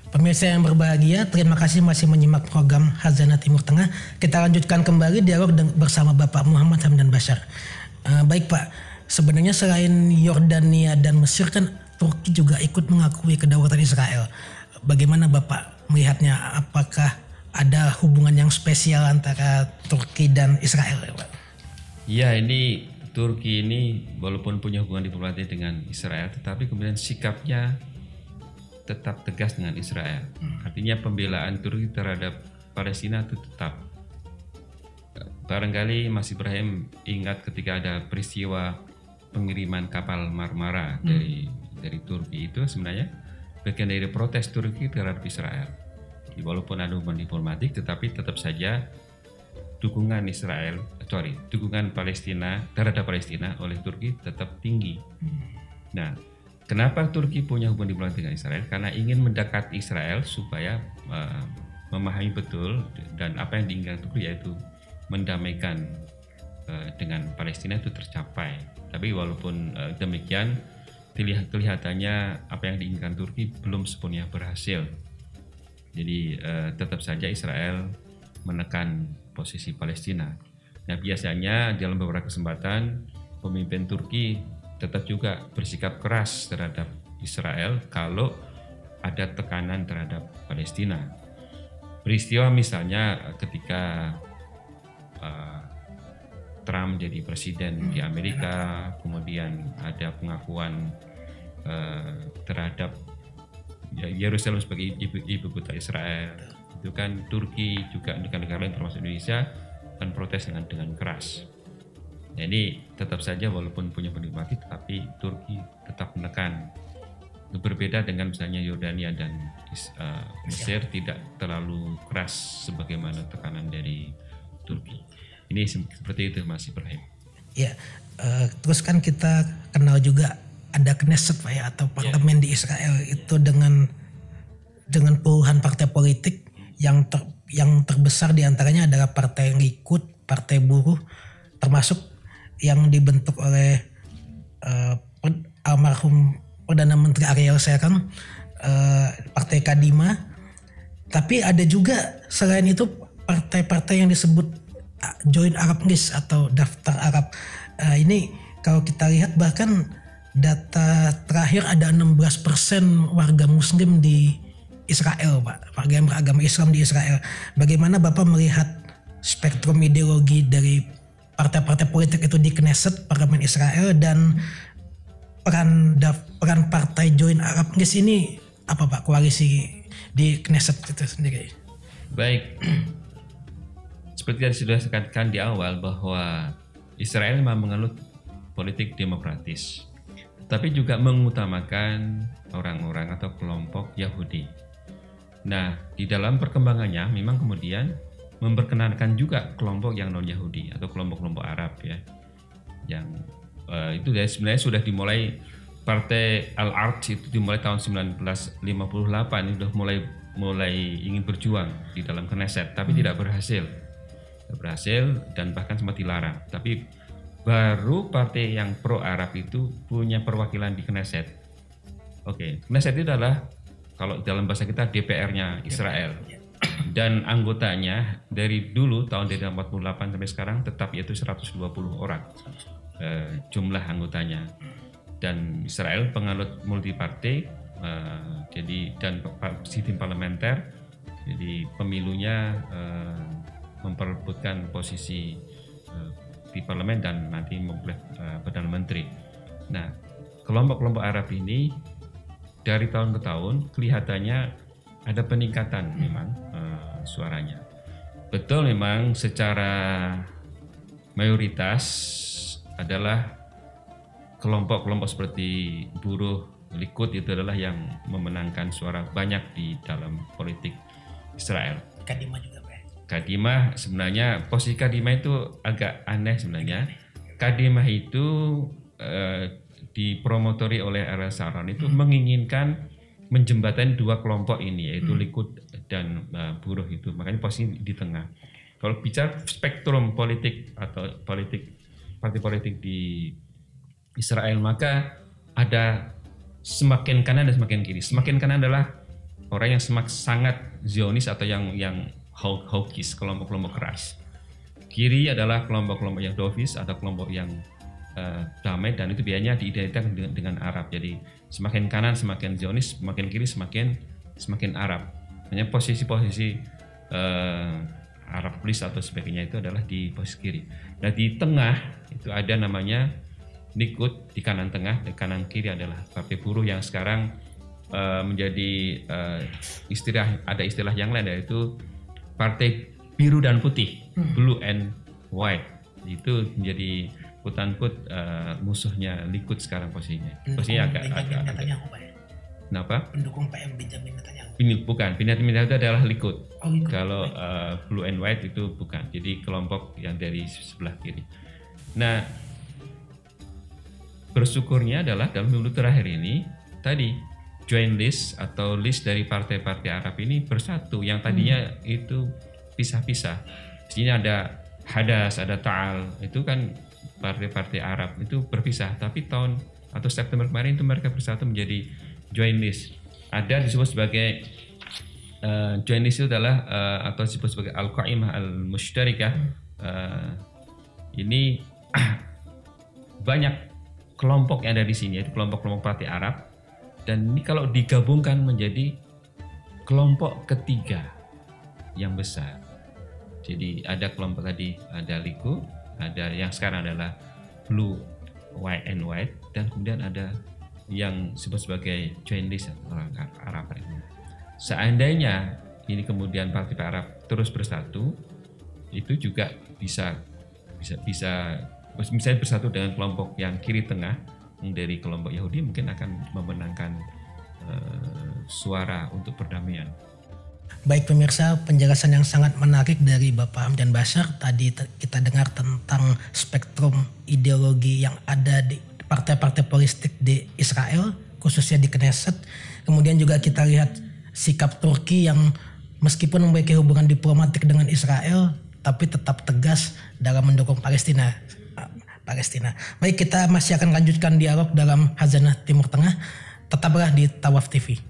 Pemirsa yang berbahagia, terima kasih masih menyimak program Khazanah Timur Tengah. Kita lanjutkan kembali dialog bersama Bapak Muhammad Hamdan Bashar. Baik Pak, sebenarnya selain Yordania dan Mesir kan Turki juga ikut mengakui kedaulatan Israel. Bagaimana Bapak melihatnya? Apakah ada hubungan yang spesial antara Turki dan Israel, Pak? Ya, ini Turki ini walaupun punya hubungan diplomatik dengan Israel, tetapi kemudian sikapnya tetap tegas dengan Israel. Artinya pembelaan Turki terhadap Palestina itu tetap. Barangkali Mas Ibrahim ingat ketika ada peristiwa pengiriman kapal Marmara dari Turki, itu sebenarnya bagian dari protes Turki terhadap Israel. Walaupun ada hubungan diplomatik, tetapi tetap saja dukungan Palestina terhadap Palestina oleh Turki tetap tinggi. Nah, kenapa Turki punya hubungan diplomatik dengan Israel? Karena ingin mendekati Israel supaya memahami betul dan apa yang diinginkan Turki, yaitu mendamaikan dengan Palestina itu tercapai. Tapi walaupun demikian, kelihatannya apa yang diinginkan Turki belum sepenuhnya berhasil. Jadi tetap saja Israel menekan posisi Palestina. Nah, biasanya dalam beberapa kesempatan pemimpin Turki tetap juga bersikap keras terhadap Israel kalau ada tekanan terhadap Palestina. Peristiwa misalnya ketika Trump jadi presiden di Amerika, kemudian ada pengakuan terhadap Yerusalem sebagai ibu kota Israel. Itu kan Turki juga negara-negara lain termasuk Indonesia kan protes dengan keras. Jadi tetap saja walaupun punya diplomatik, tapi Turki tetap menekan. Berbeda dengan misalnya Yordania dan Mesir, tidak terlalu keras sebagaimana tekanan dari Turki. Ini seperti itu Mas Ibrahim. Ya, terus kan kita kenal juga ada Knesset Pak ya, atau parlemen di Israel itu dengan puluhan partai politik yang terbesar diantaranya adalah Partai Likud, Partai Buruh, termasuk yang dibentuk oleh almarhum Perdana Menteri Ariel Sharon, Partai Kadima. Tapi ada juga selain itu partai-partai yang disebut Joint Arab List atau Daftar Arab. Ini kalau kita lihat bahkan data terakhir ada 16% warga Muslim di Israel, Pak, warga yang beragama Islam di Israel. Bagaimana Bapak melihat spektrum ideologi dari partai-partai politik itu di Knesset, parlemen Israel, dan peran partai Joint Arab List ini apa Pak, koalisi di Knesset itu sendiri? Baik, seperti yang sudah saya katakan di awal bahwa Israel memang menganut politik demokratis, tapi juga mengutamakan orang-orang atau kelompok Yahudi. Nah, di dalam perkembangannya memang kemudian memperkenalkan juga kelompok yang non-Yahudi atau kelompok-kelompok Arab ya. Yang itu sebenarnya sudah dimulai Partai Al-Arj itu dimulai tahun 1958, sudah mulai ingin berjuang di dalam Knesset, tapi tidak berhasil. Dan bahkan sempat dilarang. Tapi baru partai yang pro Arab itu punya perwakilan di Knesset. Oke, Knesset itu adalah kalau dalam bahasa kita DPR-nya Israel. Dan anggotanya dari dulu tahun 1948 sampai sekarang tetap yaitu 120 orang jumlah anggotanya. Dan Israel penganut multipartai, jadi dan sistem parlementer, jadi pemilunya memperebutkan posisi di parlemen dan nanti memilih Perdana Menteri. Nah, kelompok-kelompok Arab ini dari tahun ke tahun kelihatannya ada peningkatan memang suaranya. Betul, memang secara mayoritas adalah kelompok-kelompok seperti Buruh, Likud itu adalah yang memenangkan suara banyak di dalam politik Israel. Kadima juga Pak. Kadima sebenarnya posisi Kadima itu agak aneh sebenarnya. Kadima itu dipromotori oleh Ariel Sharon itu menginginkan menjembatani dua kelompok ini, yaitu Likud dan Buruh itu, makanya posisi di tengah. Kalau bicara spektrum politik atau partai politik di Israel, maka ada semakin kanan dan semakin kiri. Semakin kanan adalah orang yang sangat Zionis atau yang hawkish, kelompok-kelompok keras. Kiri adalah kelompok-kelompok yang dovish atau kelompok yang damai, dan itu biasanya diidentikan dengan Arab. Jadi semakin kanan semakin Zionis, semakin kiri semakin Arab. Hanya posisi-posisi Arab Police atau sebagainya itu adalah di posisi kiri. Nah di tengah itu ada namanya Likud di kanan tengah, di kanan kiri adalah Partai Buruh yang sekarang menjadi ada istilah yang lain, yaitu Partai Biru dan Putih, Blue and White. Itu menjadi quote-unquote musuhnya Likud sekarang posisinya. Posisinya agak kenapa? Pendukung PM Benjamin Netanyahu. Ini bukan, Benjamin Netanyahu itu adalah Likud. Oh, Likud. Kalau Blue and White itu bukan. Jadi kelompok yang dari sebelah kiri. Nah, bersyukurnya adalah dalam pemilu terakhir ini tadi joint list atau list dari partai-partai Arab ini bersatu. Yang tadinya itu pisah-pisah. Di sini ada Hadas, ada Ta'al. Itu kan partai-partai Arab itu berpisah. Tapi tahun atau September kemarin itu mereka bersatu menjadi joint list. Ada disebut sebagai joint list itu adalah atau disebut sebagai Al-Qaimah Al-Mushtarikah. Ini banyak kelompok yang ada di sini, yaitu kelompok-kelompok partai Arab, dan ini kalau digabungkan menjadi kelompok ketiga yang besar. Jadi ada kelompok tadi, ada Likud, ada yang sekarang adalah Blue, White and White, dan kemudian ada yang disebut sebagai joint list orang Arab. Seandainya ini kemudian partai Arab terus bersatu, itu juga bisa misalnya bersatu dengan kelompok yang kiri tengah dari kelompok Yahudi, mungkin akan memenangkan suara untuk perdamaian. Baik pemirsa, penjelasan yang sangat menarik dari Bapak Hamdan Bashar. Tadi kita dengar tentang spektrum ideologi yang ada di partai-partai politik di Israel, khususnya di Knesset. Kemudian juga kita lihat sikap Turki yang meskipun memiliki hubungan diplomatik dengan Israel, tapi tetap tegas dalam mendukung Palestina. Baik, kita masih akan lanjutkan dialog dalam Khazanah Timur Tengah. Tetaplah di Tawaf TV.